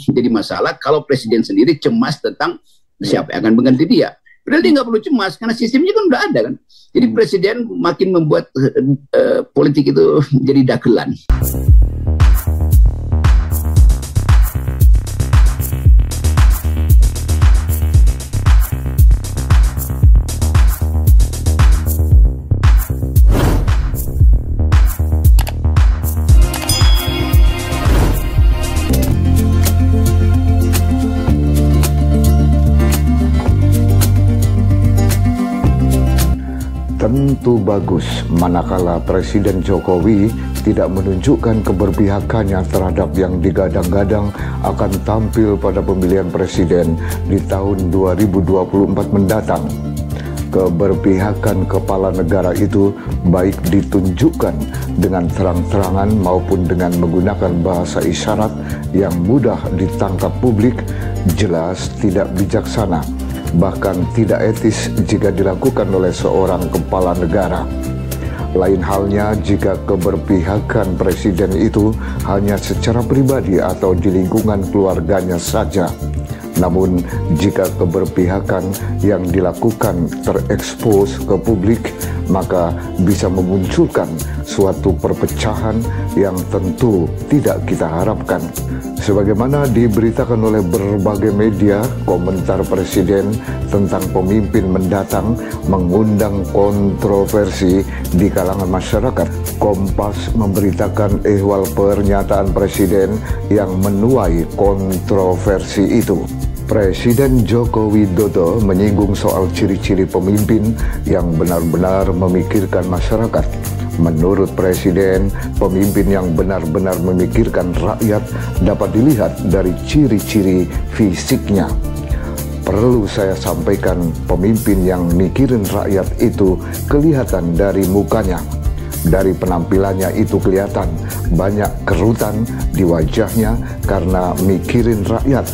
jadi masalah kalau presiden sendiri cemas tentang siapa yang akan mengganti dia. Padahal dia nggak perlu cemas karena sistemnya kan udah ada kan. Jadi presiden makin membuat politik itu jadi dagelan. Tentu bagus manakala Presiden Jokowi tidak menunjukkan keberpihakannya terhadap yang digadang-gadang akan tampil pada pemilihan presiden di tahun 2024 mendatang. Keberpihakan kepala negara itu baik ditunjukkan dengan terang-terangan maupun dengan menggunakan bahasa isyarat yang mudah ditangkap publik, jelas tidak bijaksana, bahkan tidak etis jika dilakukan oleh seorang kepala negara. Lain halnya jika keberpihakan presiden itu hanya secara pribadi atau di lingkungan keluarganya saja. Namun jika keberpihakan yang dilakukan terekspos ke publik, maka bisa memunculkan suatu perpecahan yang tentu tidak kita harapkan. Sebagaimana diberitakan oleh berbagai media, komentar presiden tentang pemimpin mendatang mengundang kontroversi di kalangan masyarakat. Kompas memberitakan ihwal pernyataan presiden yang menuai kontroversi itu. Presiden Joko Widodo menyinggung soal ciri-ciri pemimpin yang benar-benar memikirkan masyarakat. Menurut Presiden, pemimpin yang benar-benar memikirkan rakyat dapat dilihat dari ciri-ciri fisiknya. Perlu saya sampaikan, pemimpin yang mikirin rakyat itu kelihatan dari mukanya. Dari penampilannya itu kelihatan banyak kerutan di wajahnya karena mikirin rakyat.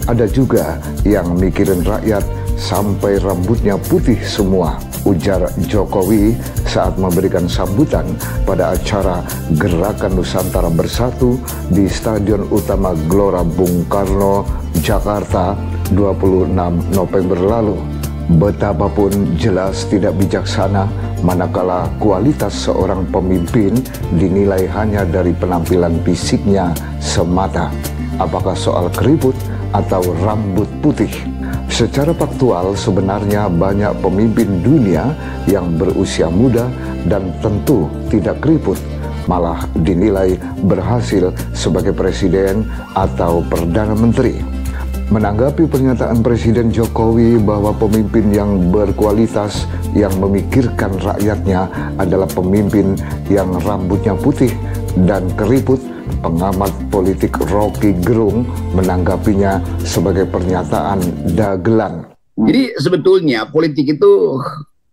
Ada juga yang mikirin rakyat sampai rambutnya putih semua, ujar Jokowi saat memberikan sambutan pada acara Gerakan Nusantara Bersatu di Stadion Utama Gelora Bung Karno, Jakarta 26 November lalu. Betapapun jelas tidak bijaksana manakala kualitas seorang pemimpin dinilai hanya dari penampilan fisiknya semata, apakah soal keriput atau rambut putih. Secara faktual sebenarnya banyak pemimpin dunia yang berusia muda dan tentu tidak keriput, malah dinilai berhasil sebagai presiden atau perdana menteri. Menanggapi pernyataan Presiden Jokowi bahwa pemimpin yang berkualitas yang memikirkan rakyatnya adalah pemimpin yang rambutnya putih dan keriput, pengamat politik Rocky Gerung menanggapinya sebagai pernyataan dagelan. Jadi sebetulnya politik itu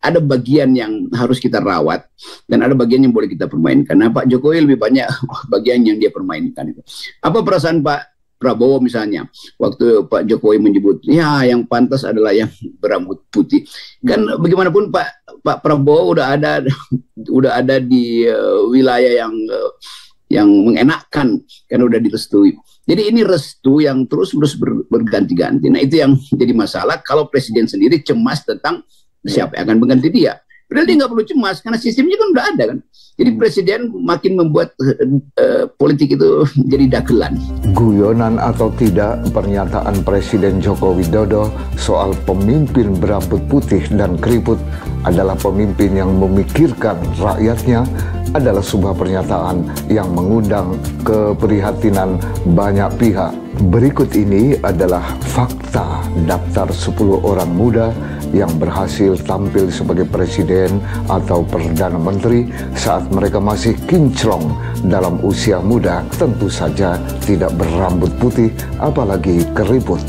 ada bagian yang harus kita rawat dan ada bagian yang boleh kita permainkan. Nah, Pak Jokowi lebih banyak bagian yang dia permainkan itu. Apa perasaan Pak Prabowo misalnya waktu Pak Jokowi menyebut ya yang pantas adalah yang berambut putih. Kan bagaimanapun Pak Prabowo udah ada di wilayah yang mengenakkan karena udah direstui. Jadi ini restu yang terus berganti-ganti. Nah itu yang jadi masalah kalau presiden sendiri cemas tentang siapa yang akan mengganti dia. Padahal dia nggak perlu cemas karena sistemnya kan udah ada kan. Jadi presiden makin membuat politik itu jadi dagelan. Guyonan atau tidak, pernyataan Presiden Joko Widodo soal pemimpin berambut putih dan keriput adalah pemimpin yang memikirkan rakyatnya adalah sebuah pernyataan yang mengundang keprihatinan banyak pihak. Berikut ini adalah fakta daftar 10 orang muda yang berhasil tampil sebagai presiden atau perdana menteri saat mereka masih kinclong dalam usia muda, tentu saja tidak berambut putih apalagi keriput.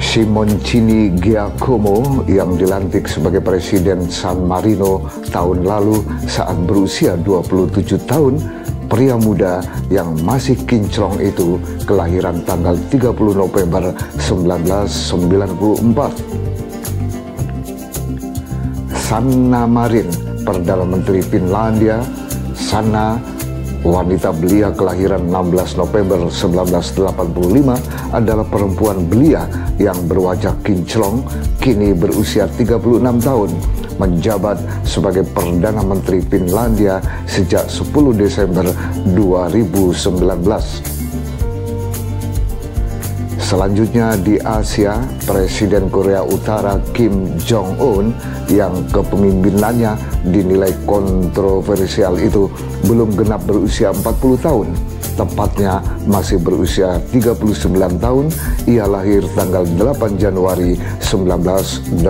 Simoncini Giacomo yang dilantik sebagai presiden San Marino tahun lalu saat berusia 27 tahun, pria muda yang masih kinclong itu kelahiran tanggal 30 November 1994. Sanna Marin, Perdana Menteri Finlandia. Sanna Wanita belia kelahiran 16 November 1985 adalah perempuan belia yang berwajah kinclong, kini berusia 36 tahun, menjabat sebagai Perdana Menteri Finlandia sejak 10 Desember 2019. Selanjutnya di Asia, Presiden Korea Utara Kim Jong-un yang kepemimpinannya dinilai kontroversial itu belum genap berusia 40 tahun. Tepatnya masih berusia 39 tahun, ia lahir tanggal 8 Januari 1983.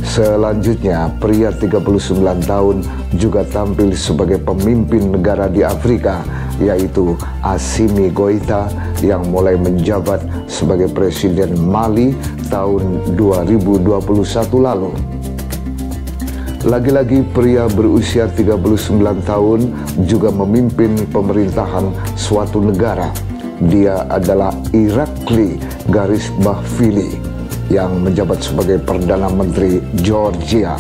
Selanjutnya, pria 39 tahun juga tampil sebagai pemimpin negara di Afrika, yaitu Assimi Goïta yang mulai menjabat sebagai Presiden Mali tahun 2021 lalu. Lagi-lagi pria berusia 39 tahun juga memimpin pemerintahan suatu negara. Dia adalah Irakli Garibashvili yang menjabat sebagai Perdana Menteri Georgia.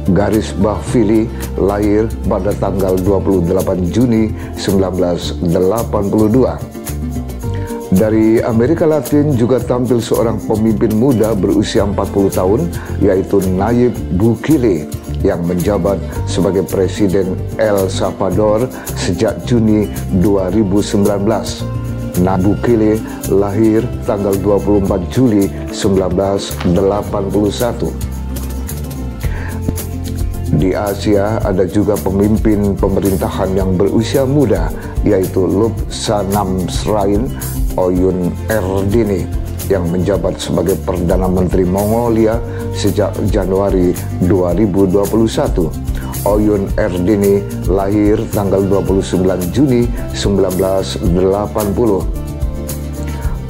Garibashvili lahir pada tanggal 28 Juni 1982. Dari Amerika Latin juga tampil seorang pemimpin muda berusia 40 tahun, yaitu Nayib Bukele yang menjabat sebagai Presiden El Salvador sejak Juni 2019. Nayib Bukele lahir tanggal 24 Juli 1981. Di Asia ada juga pemimpin pemerintahan yang berusia muda, yaitu Lup Sanamsrain Oyun Erdene yang menjabat sebagai Perdana Menteri Mongolia sejak Januari 2021. Oyun Erdene lahir tanggal 29 Juni 1980.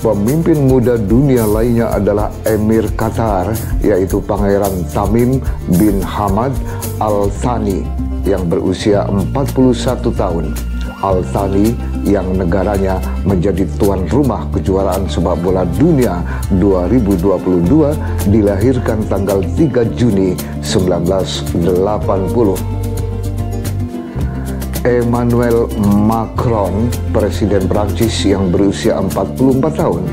Pemimpin muda dunia lainnya adalah Emir Qatar, yaitu Pangeran Tamim bin Hamad Al Thani yang berusia 41 tahun. Al Thani yang negaranya menjadi tuan rumah kejuaraan sepak bola dunia 2022 dilahirkan tanggal 3 Juni 1980. Emmanuel Macron, Presiden Prancis yang berusia 44 tahun.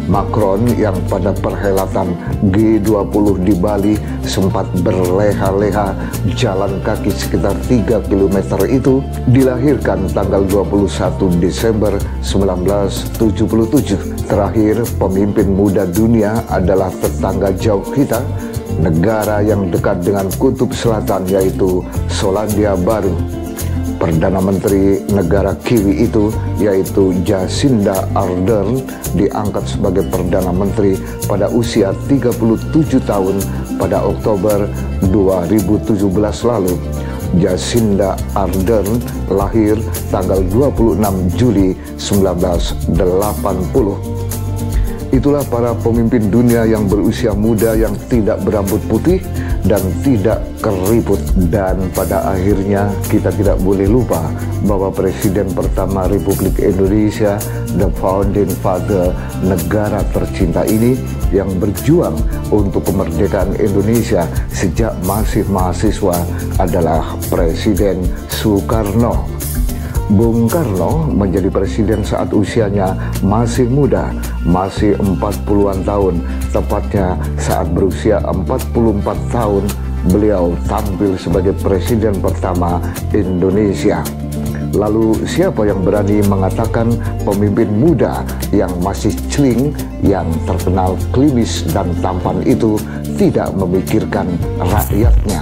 Macron yang pada perhelatan G20 di Bali sempat berleha-leha jalan kaki sekitar 3 km itu dilahirkan tanggal 21 Desember 1977. Terakhir, pemimpin muda dunia adalah tetangga jauh kita, negara yang dekat dengan kutub selatan, yaitu Selandia Baru. Perdana Menteri negara Kiwi itu, yaitu Jacinda Ardern, diangkat sebagai Perdana Menteri pada usia 37 tahun pada Oktober 2017 lalu. Jacinda Ardern lahir tanggal 26 Juli 1980. Itulah para pemimpin dunia yang berusia muda yang tidak berambut putih dan tidak keriput. Dan pada akhirnya kita tidak boleh lupa bahwa Presiden pertama Republik Indonesia, the founding father negara tercinta ini, yang berjuang untuk kemerdekaan Indonesia sejak masih mahasiswa adalah Presiden Soekarno. Bung Karno menjadi presiden saat usianya masih muda, masih 40-an tahun. Tepatnya saat berusia 44 tahun, beliau tampil sebagai presiden pertama Indonesia. Lalu siapa yang berani mengatakan pemimpin muda yang masih celing, yang terkenal klimis dan tampan itu tidak memikirkan rakyatnya?